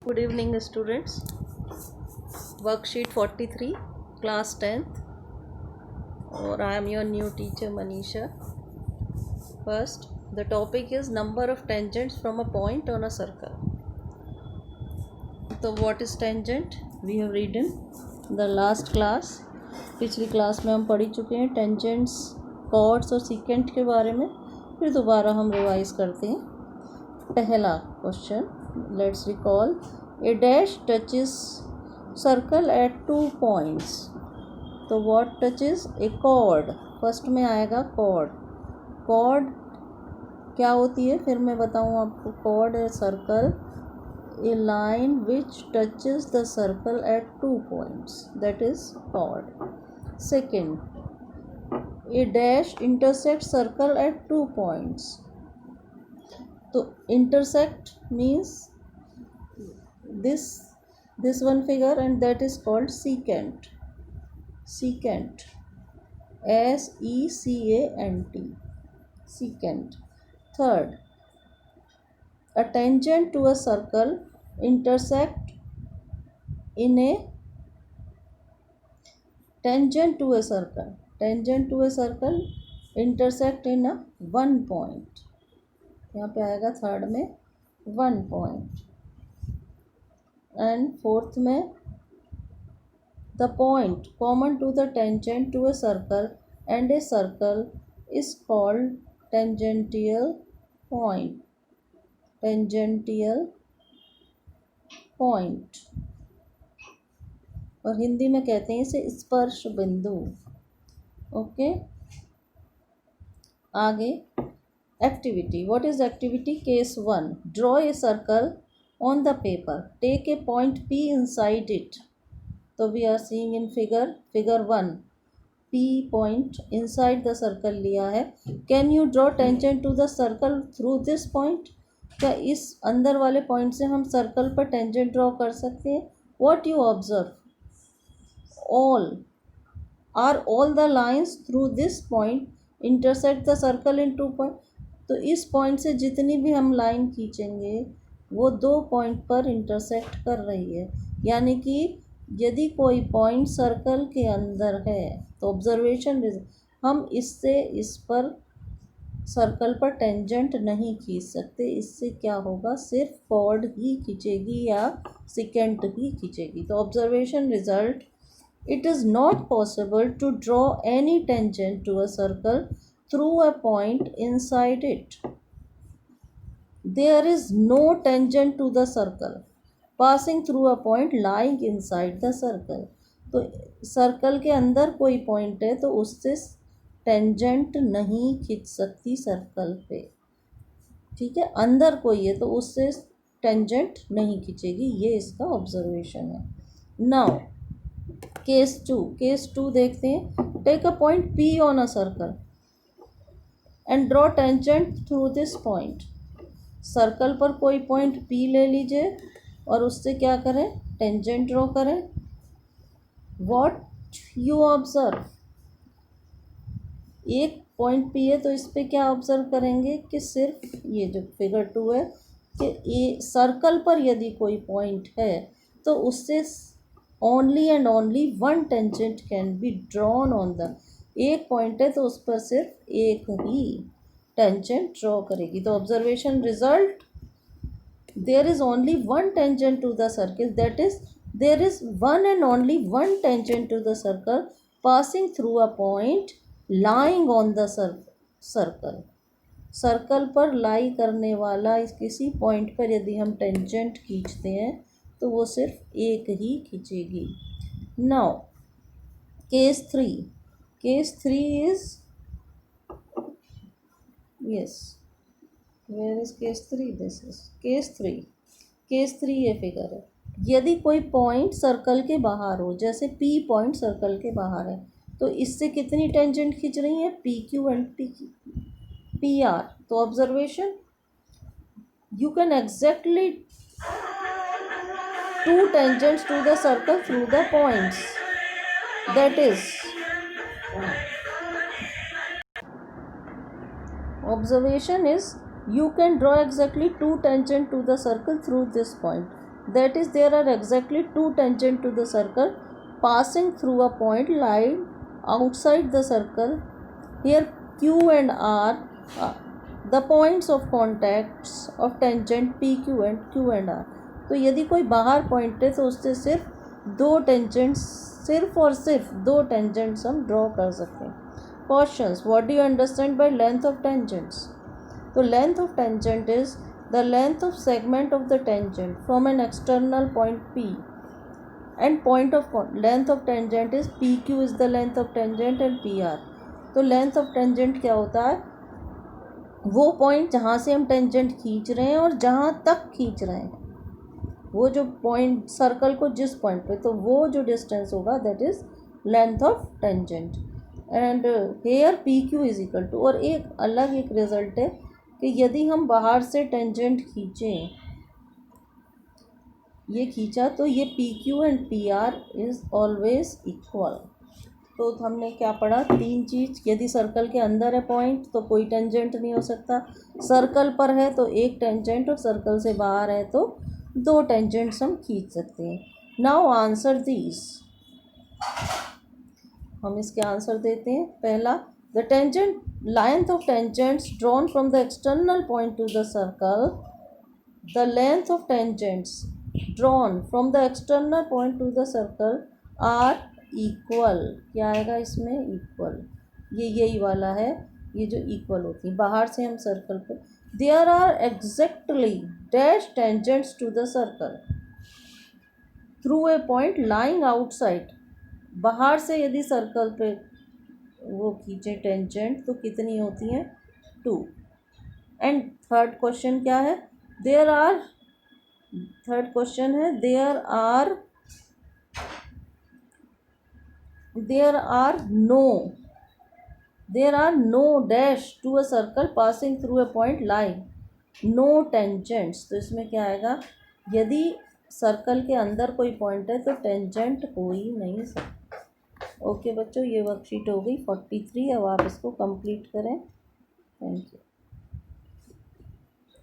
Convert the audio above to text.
Good evening, students. Worksheet 43, class 10th, or I am your new teacher Manisha. First, the topic is number of tangents from a point on a circle. So, what is tangent? We have read in the last class. पिछली class में हम पढ़ चुके हैं tangents, chords और secant के बारे में. फिर दोबारा हम रिवाइज करते हैं. पहला question, let's recall. A dash touches circle at 2 points. तो what touches? A chord. First में आएगा कॉर्ड. कॉर्ड क्या होती है फिर मैं बताऊँ आपको. Chord a circle, a line which touches the circle at 2 points, that is chord. Second, a dash intersect circle at 2 points. तो intersect means this one figure and that is called secant. Secant, SECANT, secant. Third, a tangent to a circle intersect in a tangent to a circle intersect in a 1 point. यहाँ पे आएगा third में 1 point. And fourth में, the point common to the tangent to a circle and a circle is called tangential point. Tangential point, और हिंदी में कहते हैं इसे स्पर्श बिंदु. ओके, आगे activity. What is activity? Case 1, draw a circle on the paper, take a point P inside it. So we are seeing in figure 1, P point inside the circle लिया है. Can you draw tangent to the circle through this point? क्या इस अंदर वाले point से हम circle पर tangent draw कर सकते हैं? What you observe? All the lines through this point intersect the circle in 2 point. तो इस पॉइंट से जितनी भी हम लाइन खींचेंगे वो 2 पॉइंट पर इंटरसेक्ट कर रही है. यानी कि यदि कोई पॉइंट सर्कल के अंदर है तो ऑब्जर्वेशन हम इससे इस पर सर्कल पर टेंजेंट नहीं खींच सकते. इससे क्या होगा? सिर्फ कॉर्ड ही खींचेगी या सिकेंट ही खींचेगी. तो observation result, it is not possible to draw any tangent to a circle through a point inside it. There is no tangent to the circle passing through a point lying inside the circle. तो circle के अंदर कोई point है तो उससे tangent नहीं खींच सकती सर्कल पे. ठीक है, अंदर कोई है तो उससे टेंजेंट नहीं खींचेगी. ये इसका ऑब्जर्वेशन है. नाउ केस 2 देखते हैं. Take a point P on a circle and draw tangent through this point. Circle पर कोई पॉइंट P ले लीजिए और उससे क्या करें? टेंजेंट ड्रॉ करें. What you observe? एक पॉइंट P है तो इस पे क्या ऑब्जर्व करेंगे कि सिर्फ ये जो फिगर 2 है कि ये सर्कल पर यदि कोई पॉइंट है तो उससे only and only 1 tangent can be drawn on the. एक पॉइंट है तो उस पर सिर्फ एक ही टेंजेंट ड्रॉ करेगी. तो observation result, there is only 1 tangent to the circle, that is there is 1 and only 1 tangent to the circle passing through a point lying on the circle. Circle पर lie करने वाला इस किसी point पर यदि हम टेंजेंट खींचते हैं तो वो सिर्फ एक ही खींचेगी. Now case 3 is, yes, where is case 3? This is case 3 ये फिगर है. यदि कोई पॉइंट सर्कल के बाहर हो, जैसे P पॉइंट सर्कल के बाहर है तो इससे कितनी टेंजेंट खींच रही है? PQ and PR. तो observation, you can exactly 2 tangents to the circle through the points, that is observation is you can draw exactly 2 tangent to the circle through this point. that is there are exactly two tangent to the circle passing through a point lying outside the circle. Here Q and R the points of contacts of tangent PQ and Q and R. तो यदि कोई बाहर point है तो उससे सिर्फ दो tangents सिर्फ और सिर्फ दो टेंजेंट्स हम ड्रॉ कर सकते हैं. Questions. What do you understand by length of tangents? तो length of tangent is the length of segment of the tangent from an external point P, and point of length of tangent is PQ is the length of tangent and PR. तो length of tangent क्या होता है? वो point जहाँ से हम tangent खींच रहे हैं और जहाँ तक खींच रहे हैं, वो जो पॉइंट सर्कल को जिस पॉइंट पे, तो वो जो डिस्टेंस होगा that is length of tangent. And here PQ is equal to, और एक अलग एक रिजल्ट है कि यदि हम बाहर से टेंजेंट खींचें, ये खींचा, तो ये PQ and PR is always equal. तो हमने क्या पढ़ा? तीन चीज़. यदि सर्कल के अंदर है पॉइंट तो कोई टेंजेंट नहीं हो सकता, सर्कल पर है तो एक टेंजेंट, और सर्कल से बाहर है तो दो टेंजेंट्स हम खींच सकते हैं. Now answer these. हम इसके आंसर देते हैं. पहला, the tangent length of tangents drawn from the external point to the circle, the length of tangents drawn from the external point to the circle are equal. क्या आएगा इसमें? Equal. ये यही वाला है, ये जो इक्वल होती है बाहर से हम सर्कल पे. there are exactly dash tangents to the circle through a point lying outside. बाहर से यदि सर्कल पे वो खींचे टेंजेंट तो कितनी होती हैं? 2. एंड थर्ड क्वेश्चन क्या है? थर्ड क्वेश्चन है there are no dash to a circle passing through a point lying no tangents. तो इसमें क्या आएगा? यदि सर्कल के अंदर कोई पॉइंट है तो टेंजेंट हो ही नहीं सकता. ओके बच्चों, ये वर्कशीट हो गई 43. अब आप इसको कंप्लीट करें. Thank you.